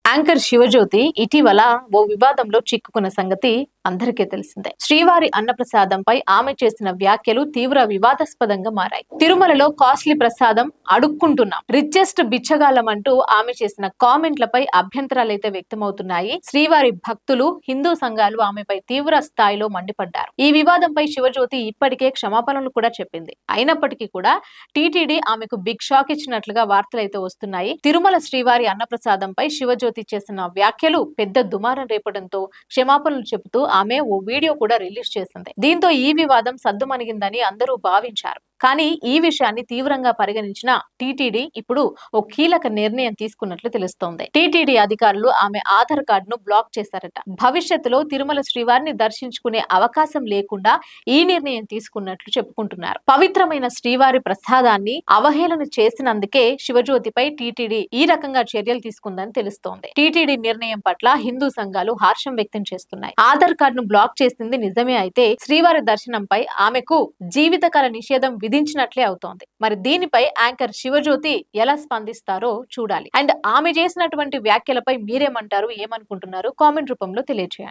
Anchor Shivajyothi ఇటీవల ఓ వివాదంలో చిక్కుకున్న సంగతి అందరికీ తెలిసిందే. శ్రీవారి అన్నప్రసాదంపై ఆమె చేసిన వ్యాఖ్యలు తీవ్ర వివాదాస్పదంగా మారాయి. తిరుమలలో కాస్ట్లీ ప్రసాదం అడుక్కుంటున్నాం, రిచెస్ట్ బిచ్చగాళ్ళం అంటూ ఆమె చేసిన కామెంట్లపై అభ్యంతరాలైతే వ్యక్తమవుతున్నాయి. శ్రీవారి భక్తులు, హిందూ సంఘాలు ఆమెపై తీవ్ర స్థాయిలో మండిపడ్డారు. ఈ వివాదంపై శివజ్యోతి ఇప్పటికే క్షమాపణలు కూడా చెప్పింది. అయినప్పటికీ కూడా టీటీడీ ఆమెకు బిగ్ షాక్ ఇచ్చినట్లుగా వార్తలైతే వస్తున్నాయి. తిరుమల శ్రీవారి అన్నప్రసాదంపై శివజ్యోతి చేసిన వ్యాఖ్యలు పెద్ద దుమారం రేపడంతో క్షమాపణలు చెబుతూ ఆమె ఓ వీడియో కూడా రిలీజ్ చేసింది. దీంతో ఈ వివాదం సద్దుమణిగిందని అందరూ భావించారు. కానీ ఈ విషయాన్ని తీవ్రంగా పరిగణించిన టీటీడీ ఇప్పుడు ఓ కీలక నిర్ణయం తీసుకున్నట్లు తెలుస్తోంది. టీటీడీ అధికారులు ఆమె ఆధార్ కార్డును బ్లాక్ చేశారట. భవిష్యత్తులో తిరుమల శ్రీవారిని దర్శించుకునే అవకాశం లేకుండా ఈ నిర్ణయం తీసుకున్నట్లు చెప్పుకుంటున్నారు. పవిత్రమైన శ్రీవారి ప్రసాదాన్ని అవహేళన చేసినందుకే శివజ్యోతిపై టీటీడీ ఈ రకంగా చర్యలు తీసుకుందని తెలుస్తోంది. టీటీడీ నిర్ణయం పట్ల హిందూ సంఘాలు హర్షం వ్యక్తం చేస్తున్నాయి. ఆధార్ కార్డును బ్లాక్ చేసింది నిజమే అయితే శ్రీవారి దర్శనంపై ఆమెకు జీవితకాల నిషేధం విధించినట్లే అవుతోంది. మరి దీనిపై యాంకర్ శివజ్యోతి ఎలా స్పందిస్తారో చూడాలి. అండ్ ఆమె చేసినటువంటి వ్యాఖ్యలపై మీరేమంటారు, ఏమనుకుంటున్నారు? కామెంట్ రూపంలో తెలియజేయండి.